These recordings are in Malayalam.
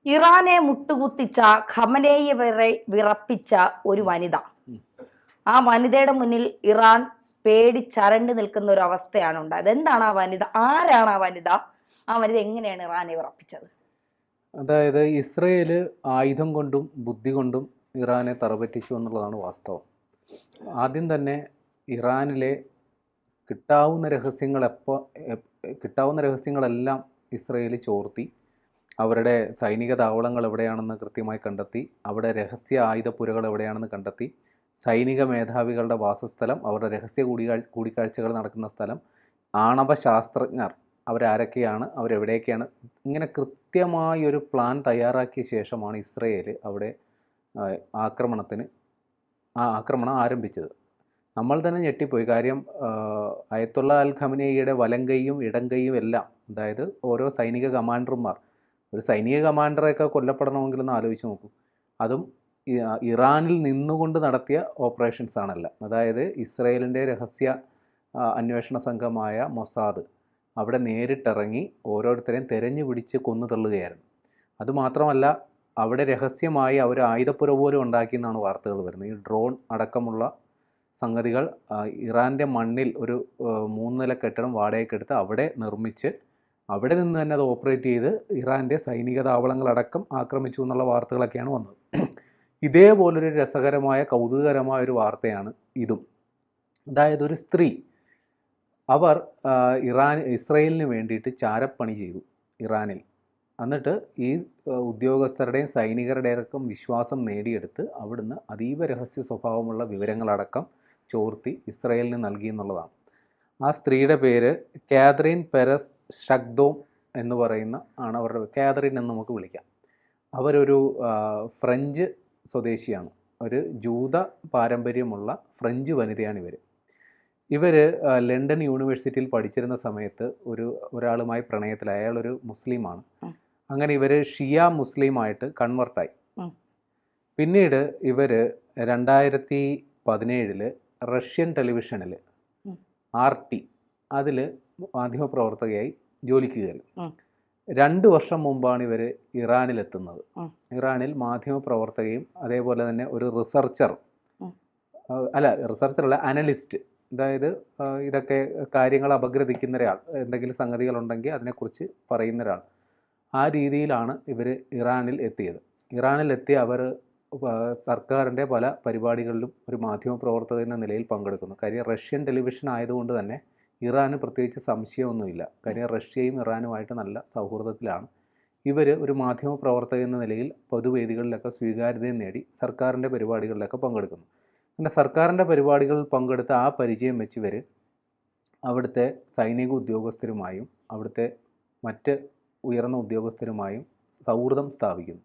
ഇറാനെ മുട്ടുകുത്തിച്ച ഖമനേയെ വരെ വിറപ്പിച്ച ഒരു വനിത. ആ വനിതയുടെ മുന്നിൽ ഇറാൻ പേടിച്ചരണ്ട് നിൽക്കുന്ന ഒരു അവസ്ഥയാണ് ഉണ്ടായത്. എന്താണ് ആ വനിത? ആരാണ് ആ വനിത? ആ വനിത എങ്ങനെയാണ് ഇറാനെ വിറപ്പിച്ചത്? അതായത് ഇസ്രയേല് ആയുധം കൊണ്ടും ബുദ്ധി കൊണ്ടും ഇറാനെ തറപറ്റിച്ചു എന്നുള്ളതാണ് വാസ്തവം. ആദ്യം തന്നെ ഇറാനിലെ കിട്ടാവുന്ന രഹസ്യങ്ങളെല്ലാം ഇസ്രയേൽ ചോർത്തി അവരുടെ സൈനിക താവളങ്ങൾ എവിടെയാണെന്ന് കൃത്യമായി കണ്ടെത്തി, അവിടെ രഹസ്യ ആയുധപ്പുരകൾ എവിടെയാണെന്ന് കണ്ടെത്തി, സൈനിക മേധാവികളുടെ വാസസ്ഥലം, അവരുടെ രഹസ്യ കൂടിക്കാഴ്ചകൾ നടക്കുന്ന സ്ഥലം, ആണവ ശാസ്ത്രജ്ഞർ അവരാരൊക്കെയാണ്, അവരെവിടെയൊക്കെയാണ്, ഇങ്ങനെ കൃത്യമായൊരു പ്ലാൻ തയ്യാറാക്കിയ ശേഷമാണ് ഇസ്രയേൽ അവിടെ ആക്രമണം ആരംഭിച്ചത്. നമ്മൾ തന്നെ ഞെട്ടിപ്പോയി. കാര്യം അയത്തുള്ള അൽ ഖമനേയിയുടെ വലങ്കൈയും ഇടങ്കൈയും എല്ലാം, അതായത് ഓരോ സൈനിക കമാൻഡർമാർ, ഒരു സൈനിക കമാൻഡറൊക്കെ കൊല്ലപ്പെടണമെങ്കിലൊന്ന് ആലോചിച്ച് നോക്കൂ. അതും ഇറാനിൽ നിന്നുകൊണ്ട് നടത്തിയ ഓപ്പറേഷൻസ് ആണല്ല. അതായത് ഇസ്രയേലിൻ്റെ രഹസ്യ അന്വേഷണ സംഘമായ മൊസാദ് അവിടെ നേരിട്ടിറങ്ങി ഓരോരുത്തരെയും തെരഞ്ഞു പിടിച്ച് കൊന്നു തള്ളുകയായിരുന്നു. അതുമാത്രമല്ല, അവിടെ രഹസ്യമായി അവർ ആയുധപ്പുര പോലും ഉണ്ടാക്കിയെന്നാണ് വാർത്തകൾ വരുന്നത്. ഈ ഡ്രോൺ അടക്കമുള്ള സംഗതികൾ ഇറാൻ്റെ മണ്ണിൽ ഒരു 3 നില കെട്ടിടം വാടകയ്ക്കെടുത്ത് അവിടെ നിർമ്മിച്ച് അവിടെ നിന്ന് തന്നെ അത് ഓപ്പറേറ്റ് ചെയ്ത് ഇറാൻ്റെ സൈനിക താവളങ്ങളടക്കം ആക്രമിച്ചു എന്നുള്ള വാർത്തകളൊക്കെയാണ് വന്നത്. ഇതേപോലൊരു രസകരമായ കൗതുകകരമായ ഒരു വാർത്തയാണ് ഇതും. അതായത് ഒരു സ്ത്രീ, അവർ ഇസ്രയേലിന് വേണ്ടിയിട്ട് ചാരപ്പണി ചെയ്തു ഇറാനിൽ. എന്നിട്ട് ഈ ഉദ്യോഗസ്ഥരുടെയും സൈനികരുടെയൊക്കെ വിശ്വാസം നേടിയെടുത്ത് അവിടുന്ന് അതീവ രഹസ്യ സ്വഭാവമുള്ള വിവരങ്ങളടക്കം ചോർത്തി ഇസ്രയേലിന് നൽകി എന്നുള്ളതാണ്. ആ സ്ത്രീയുടെ പേര് കാതറിൻ പെരസ് ഷഗ്ദോം എന്ന് പറയുന്ന ആണ് അവരുടെ. കാതറിൻ എന്ന് നമുക്ക് വിളിക്കാം. അവരൊരു ഫ്രഞ്ച് സ്വദേശിയാണ്. ഒരു ജൂത പാരമ്പര്യമുള്ള ഫ്രഞ്ച് വനിതയാണ് ഇവർ ലണ്ടൻ യൂണിവേഴ്സിറ്റിയിൽ പഠിച്ചിരുന്ന സമയത്ത് ഒരാളുമായി പ്രണയത്തിലായി. അയാളൊരു മുസ്ലിമാണ്. അങ്ങനെ ഇവർ ഷിയ മുസ്ലിമായിട്ട് കൺവെർട്ടായി. പിന്നീട് ഇവർ 2017 റഷ്യൻ ടെലിവിഷനിൽ RT അതിൽ മാധ്യമപ്രവർത്തകയായി ജോലിക്ക് കയറി. 2 വർഷം മുമ്പാണ് ഇവർ ഇറാനിലെത്തുന്നത്. ഇറാനിൽ മാധ്യമപ്രവർത്തകയും അതേപോലെ തന്നെ ഒരു റിസർച്ചറല്ല, അനലിസ്റ്റ്. അതായത് ഇതൊക്കെ കാര്യങ്ങൾ അപഗ്രഥിക്കുന്ന ഒരാൾ, എന്തെങ്കിലും സംഗതികളുണ്ടെങ്കിൽ അതിനെക്കുറിച്ച് പറയുന്ന ഒരാൾ. ആ രീതിയിലാണ് ഇവർ ഇറാനിൽ എത്തിയത്. ഇറാനിലെത്തി അവർ സർക്കാരിൻ്റെ പല പരിപാടികളിലും ഒരു മാധ്യമപ്രവർത്തക എന്ന നിലയിൽ പങ്കെടുക്കുന്നു. കാര്യം റഷ്യൻ ടെലിവിഷൻ ആയതുകൊണ്ട് തന്നെ ഇറാന് പ്രത്യേകിച്ച് സംശയമൊന്നുമില്ല. കാര്യം റഷ്യയും ഇറാനുമായിട്ട് നല്ല സൗഹൃദത്തിലാണ്. ഇവർ ഒരു മാധ്യമപ്രവർത്തക എന്ന നിലയിൽ പൊതുവേദികളിലൊക്കെ സ്വീകാര്യതയും നേടി സർക്കാരിൻ്റെ പരിപാടികളിലൊക്കെ പങ്കെടുക്കുന്നു. പിന്നെ സർക്കാരിൻ്റെ പരിപാടികളിൽ പങ്കെടുത്ത ആ പരിചയം വെച്ച് ഇവർ അവിടുത്തെ സൈനിക ഉദ്യോഗസ്ഥരുമായും അവിടുത്തെ മറ്റ് ഉയർന്ന ഉദ്യോഗസ്ഥരുമായും സൗഹൃദം സ്ഥാപിക്കുന്നു.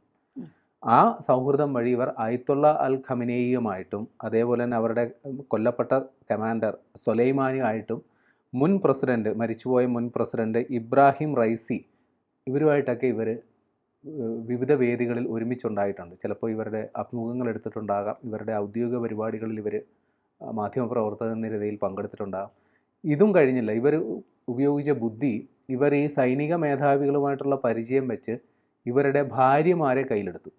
ആ സൗഹൃദം വഴി ഇവർ അയത്തുള്ള അൽ ഖമനേയിയുമായിട്ടും അതേപോലെ തന്നെ അവരുടെ കൊല്ലപ്പെട്ട കമാൻഡർ സൊലൈമാനിയുമായിട്ടും മരിച്ചുപോയ മുൻ പ്രസിഡന്റ് ഇബ്രാഹിം റൈസി, ഇവരുമായിട്ടൊക്കെ ഇവർ വിവിധ വേദികളിൽ ഒരുമിച്ചുണ്ടായിട്ടുണ്ട്. ചിലപ്പോൾ ഇവരുടെ അഭിമുഖങ്ങൾ എടുത്തിട്ടുണ്ടാകാം, ഇവരുടെ ഔദ്യോഗിക പരിപാടികളിൽ ഇവർ മാധ്യമപ്രവർത്തക എന്ന രീതിയിൽ പങ്കെടുത്തിട്ടുണ്ടാകാം. ഇതും കഴിഞ്ഞില്ല, ഇവർ ഉപയോഗിച്ച ബുദ്ധി, ഇവർ ഈ സൈനിക മേധാവികളുമായിട്ടുള്ള പരിചയം വെച്ച് ഇവരുടെ ഭാര്യമാരെ കയ്യിലെടുത്തു.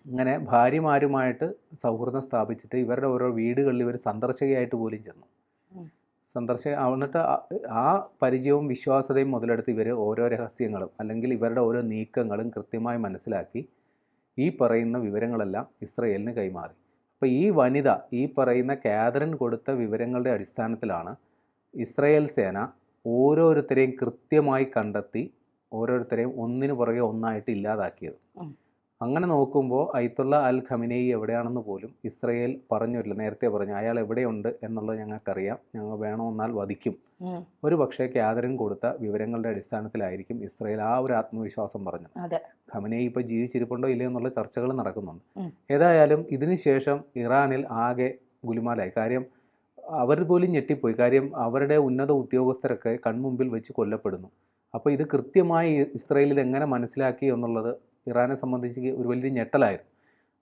അങ്ങനെ ഭാര്യമാരുമായിട്ട് സൗഹൃദം സ്ഥാപിച്ചിട്ട് ഇവരുടെ ഓരോ വീടുകളിൽ ഇവർ സന്ദർശകയായിട്ട് പോലും ചെന്നു. എന്നിട്ട് ആ പരിചയവും വിശ്വാസതയും മുതലെടുത്ത് ഇവർ ഓരോ രഹസ്യങ്ങളും അല്ലെങ്കിൽ ഇവരുടെ ഓരോ നീക്കങ്ങളും കൃത്യമായി മനസ്സിലാക്കി ഈ പറയുന്ന വിവരങ്ങളെല്ലാം ഇസ്രയേലിന് കൈമാറി. അപ്പോൾ ഈ വനിത, ഈ പറയുന്ന കാതറിൻ കൊടുത്ത വിവരങ്ങളുടെ അടിസ്ഥാനത്തിലാണ് ഇസ്രയേൽ സേന ഓരോരുത്തരെയും കൃത്യമായി കണ്ടെത്തി ഓരോരുത്തരെയും ഒന്നിനു പുറകെ ഒന്നായിട്ട് ഇല്ലാതാക്കിയത്. അങ്ങനെ നോക്കുമ്പോൾ അയത്തുള്ള അൽ ഖമനേയി എവിടെയാണെന്ന് പോലും ഇസ്രയേൽ പറഞ്ഞില്ല. നേരത്തെ പറഞ്ഞു അയാൾ എവിടെയുണ്ട് എന്നുള്ളത് ഞങ്ങൾക്കറിയാം, ഞങ്ങൾ വേണമെന്നാൽ വധിക്കും. ഒരു പക്ഷേ കാതറിൻ കൊടുത്ത വിവരങ്ങളുടെ അടിസ്ഥാനത്തിലായിരിക്കും ഇസ്രയേൽ ആ ഒരു ആത്മവിശ്വാസം പറഞ്ഞത്. ഖമനേയി ഇപ്പോൾ ജീവിച്ചിരിപ്പുണ്ടോ ഇല്ലയോ എന്നുള്ള ചർച്ചകൾ നടക്കുന്നുണ്ട്. ഏതായാലും ഇതിനുശേഷം ഇറാനിൽ ആകെ ഗുലുമാലായി. കാര്യം അവർ പോലും ഞെട്ടിപ്പോയി. കാര്യം അവരുടെ ഉന്നത ഉദ്യോഗസ്ഥരൊക്കെ കൺമുമ്പിൽ വെച്ച് കൊല്ലപ്പെടുന്നു. അപ്പോൾ ഇത് കൃത്യമായി ഇസ്രയേലിൽ എങ്ങനെ മനസ്സിലാക്കി എന്നുള്ളത് ഇറാനെ സംബന്ധിച്ച് ഒരു വലിയ ഞെട്ടലായിരുന്നു.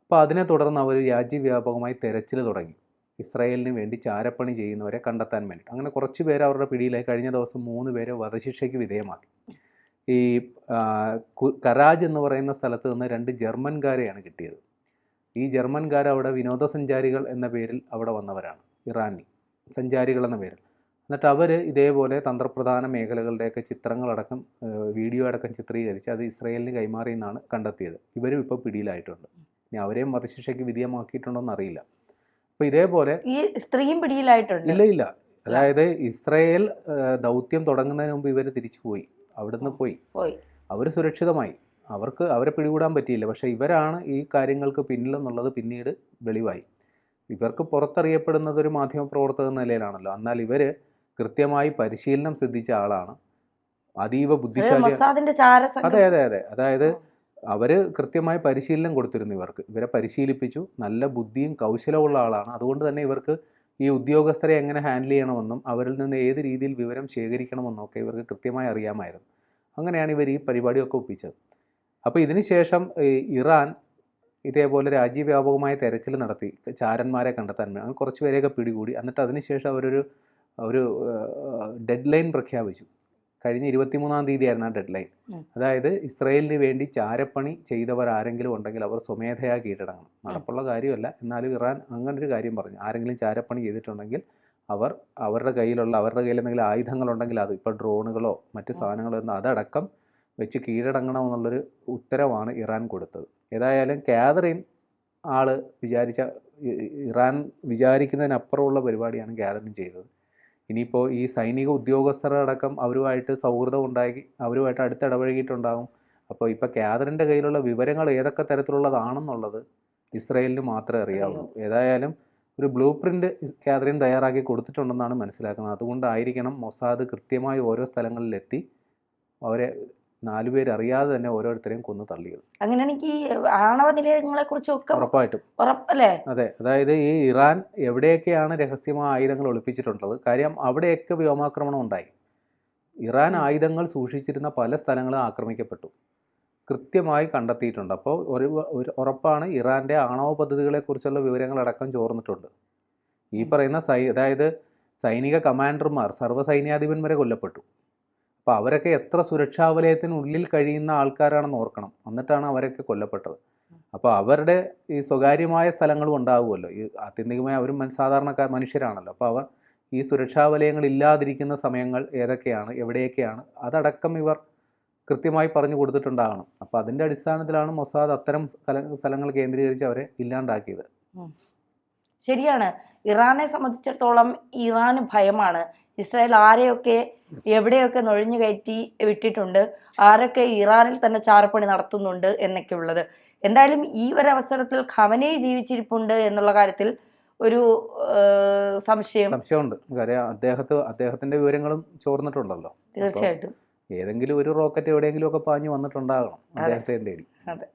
അപ്പോൾ അതിനെ തുടർന്ന് അവർ രാജ്യവ്യാപകമായി തെരച്ചിൽ തുടങ്ങി, ഇസ്രയേലിന് വേണ്ടി ചാരപ്പണി ചെയ്യുന്നവരെ കണ്ടെത്താൻ വേണ്ടി. അങ്ങനെ കുറച്ച് പേര് അവരുടെ പിടിയിലായി. കഴിഞ്ഞ ദിവസം 3 പേരെ വധശിക്ഷയ്ക്ക് വിധേയമാക്കി. ഈ കരാജ് എന്ന് പറയുന്ന സ്ഥലത്ത് നിന്ന് 2 ജർമ്മൻകാരെയാണ് കിട്ടിയത്. ഈ ജർമ്മൻകാർ അവിടെ വിനോദസഞ്ചാരികൾ എന്ന പേരിൽ അവിടെ വന്നവരാണ്, ഇറാനിൽ സഞ്ചാരികൾ എന്ന പേരിൽ. എന്നിട്ട് അവർ ഇതേപോലെ തന്ത്രപ്രധാന മേഖലകളുടെയൊക്കെ ചിത്രങ്ങളടക്കം വീഡിയോ അടക്കം ചിത്രീകരിച്ച് അത് ഇസ്രയേലിന് കൈമാറി എന്നാണ് കണ്ടെത്തിയത്. ഇവരും ഇപ്പോൾ പിടിയിലായിട്ടുണ്ട്. ഇനി അവരെയും വധശിക്ഷയ്ക്ക് വിധേയമാക്കിയിട്ടുണ്ടോയെന്ന് അറിയില്ല. അപ്പോൾ ഇതേപോലെ ഈ സ്ത്രീയും പിടിയിലായിട്ടുണ്ട്. ഇല്ല. അതായത് ഇസ്രയേൽ ദൗത്യം തുടങ്ങുന്നതിന് മുമ്പ് ഇവർ തിരിച്ചു പോയി, അവിടുന്ന് പോയി. അവർ സുരക്ഷിതമായി, അവരെ പിടികൂടാൻ പറ്റിയില്ല. പക്ഷേ ഇവരാണ് ഈ കാര്യങ്ങൾക്ക് പിന്നിലെന്നുള്ളത് പിന്നീട് വെളിവായി. ഇവർക്ക് പുറത്തറിയപ്പെടുന്നത് ഒരു മാധ്യമപ്രവർത്തക എന്ന നിലയിലാണല്ലോ. എന്നാൽ ഇവർ കൃത്യമായി പരിശീലനം സിദ്ധിച്ച ആളാണ്, അതീവ ബുദ്ധിശാലി. അതെ. അതായത് അവർ കൃത്യമായി പരിശീലനം കൊടുത്തിരുന്നു ഇവരെ പരിശീലിപ്പിച്ചു. നല്ല ബുദ്ധിയും കൗശലമുള്ള ആളാണ്. അതുകൊണ്ട് തന്നെ ഇവർക്ക് ഈ ഉദ്യോഗസ്ഥരെ എങ്ങനെ ഹാൻഡിൽ ചെയ്യണമെന്നും അവരിൽ നിന്ന് ഏത് രീതിയിൽ വിവരം ശേഖരിക്കണമെന്നും ഒക്കെ ഇവർക്ക് കൃത്യമായി അറിയാമായിരുന്നു. അങ്ങനെയാണ് ഇവർ ഈ പരിപാടിയൊക്കെ ഒപ്പിച്ചത്. അപ്പോൾ ഇതിന് ശേഷം ഇറാൻ ഇതേപോലെ രാജ്യവ്യാപകമായ തെരച്ചിൽ നടത്തി ചാരന്മാരെ കണ്ടെത്താൻ. അങ്ങനെ കുറച്ച് പേരെയൊക്കെ പിടികൂടി. എന്നിട്ട് അതിനുശേഷം ഒരു ഡെഡ് ലൈൻ പ്രഖ്യാപിച്ചു. കഴിഞ്ഞ 23-ാം തീയതിയായിരുന്നു ആ ഡെഡ് ലൈൻ. അതായത് ഇസ്രയേലിന് വേണ്ടി ചാരപ്പണി ചെയ്തവർ ആരെങ്കിലും ഉണ്ടെങ്കിൽ അവർ സ്വമേധയാ കീഴടങ്ങണം. നടപ്പുള്ള കാര്യമല്ല, എന്നാലും ഇറാൻ അങ്ങനൊരു കാര്യം പറഞ്ഞു. ആരെങ്കിലും ചാരപ്പണി ചെയ്തിട്ടുണ്ടെങ്കിൽ അവരുടെ കയ്യിൽ എന്തെങ്കിലും ആയുധങ്ങളുണ്ടെങ്കിൽ അത്, ഇപ്പോൾ ഡ്രോണുകളോ മറ്റ് സാധനങ്ങളോ അതടക്കം വെച്ച് കീഴടങ്ങണമെന്നുള്ളൊരു ഉത്തരവാണ് ഇറാൻ കൊടുത്തത്. ഏതായാലും കാതറിൻ ഇറാൻ വിചാരിക്കുന്നതിനപ്പുറമുള്ള പരിപാടിയാണ് കാതറിൻ ചെയ്തത്. ഇനിയിപ്പോൾ ഈ സൈനിക ഉദ്യോഗസ്ഥരടക്കം അവരുമായിട്ട് സൗഹൃദം ഉണ്ടാക്കി അവരുമായിട്ട് അടുത്തിടപഴകിയിട്ടുണ്ടാകും. അപ്പോൾ ഇപ്പോൾ കാതറിൻ്റെ കയ്യിലുള്ള വിവരങ്ങൾ ഏതൊക്കെ തരത്തിലുള്ളതാണെന്നുള്ളത് ഇസ്രയേലിന് മാത്രമേ അറിയാവൂ. ഏതായാലും ഒരു ബ്ലൂ പ്രിൻ്റ് കാതറിൻ തയ്യാറാക്കി കൊടുത്തിട്ടുണ്ടെന്നാണ് മനസ്സിലാക്കുന്നത്. അതുകൊണ്ടായിരിക്കണം മൊസാദ് കൃത്യമായി ഓരോ സ്ഥലങ്ങളിലെത്തി അവരെ 4 പേര് അറിയാതെ തന്നെ ഓരോരുത്തരെയും കൊന്നു തള്ളിയത്. അങ്ങനെയാണെങ്കിൽ ആണവ നിലയങ്ങളെ കുറിച്ചൊക്കെ ഉറപ്പായിട്ടും ഉറപ്പല്ലേ? അതെ. അതായത് ഈ ഇറാൻ എവിടെയൊക്കെയാണ് രഹസ്യമായ ആയുധങ്ങൾ ഒളിപ്പിച്ചിട്ടുള്ളത്, കാര്യം അവിടെയൊക്കെ വ്യോമാക്രമണം ഉണ്ടായി. ഇറാൻ ആയുധങ്ങൾ സൂക്ഷിച്ചിരുന്ന പല സ്ഥലങ്ങളും ആക്രമിക്കപ്പെട്ടു, കൃത്യമായി കണ്ടെത്തിയിട്ടുണ്ട്. അപ്പോൾ ഒരു ഉറപ്പാണ് ഇറാൻ്റെ ആണവ പദ്ധതികളെക്കുറിച്ചുള്ള വിവരങ്ങളടക്കം ചോർന്നിട്ടുണ്ട്. ഈ പറയുന്ന അതായത് സൈനിക കമാൻഡർമാർ, സർവ്വസൈന്യാധിപന്മാരെ കൊല്ലപ്പെട്ടു. അപ്പോൾ അവരൊക്കെ എത്ര സുരക്ഷാ വലയത്തിനുള്ളിൽ കഴിയുന്ന ആൾക്കാരാണെന്ന് ഓർക്കണം. എന്നിട്ടാണ് അവരൊക്കെ കൊല്ലപ്പെട്ടത്. അപ്പോൾ അവരുടെ ഈ സ്വകാര്യമായ സ്ഥലങ്ങളും ഉണ്ടാകുമല്ലോ. ഈ ആത്യന്തികമായി അവരും സാധാരണ മനുഷ്യരാണല്ലോ. അപ്പോൾ അവർ ഈ സുരക്ഷാ വലയങ്ങൾ ഇല്ലാതിരിക്കുന്ന സമയങ്ങൾ ഏതൊക്കെയാണ്, എവിടെയൊക്കെയാണ്, അതടക്കം ഇവർ കൃത്യമായി പറഞ്ഞു കൊടുത്തിട്ടുണ്ടാകണം. അപ്പോൾ അതിൻ്റെ അടിസ്ഥാനത്തിലാണ് മൊസാദ് അത്തരം സ്ഥലങ്ങൾ കേന്ദ്രീകരിച്ച് അവരെ ഇല്ലാണ്ടാക്കിയത്. ശരിയാണ്. ഇറാനെ സംബന്ധിച്ചിടത്തോളം ഇറാന് ഭയമാണ്. ഇസ്രായേൽ ആരെയൊക്കെ എവിടെയൊക്കെ നുഴഞ്ഞു കയറ്റി വിട്ടിട്ടുണ്ട്, ആരൊക്കെ ഇറാനിൽ തന്നെ ചാരപ്പണി നടത്തുന്നുണ്ട് എന്നൊക്കെ ഉള്ളത്. എന്തായാലും ഈ ഒരവസരത്തിൽ ഖമനേയി ജീവിച്ചിരിപ്പുണ്ട് എന്നുള്ള കാര്യത്തിൽ ഒരു സംശയമുണ്ട്. കാര്യം അദ്ദേഹത്തിന്റെ വിവരങ്ങളും ചോർന്നിട്ടുണ്ടല്ലോ. തീർച്ചയായിട്ടും ഏതെങ്കിലും ഒരു റോക്കറ്റ് എവിടെയെങ്കിലും ഒക്കെ പാഞ്ഞു വന്നിട്ടുണ്ടാകണം അദ്ദേഹത്തെ തേടി. അതെ.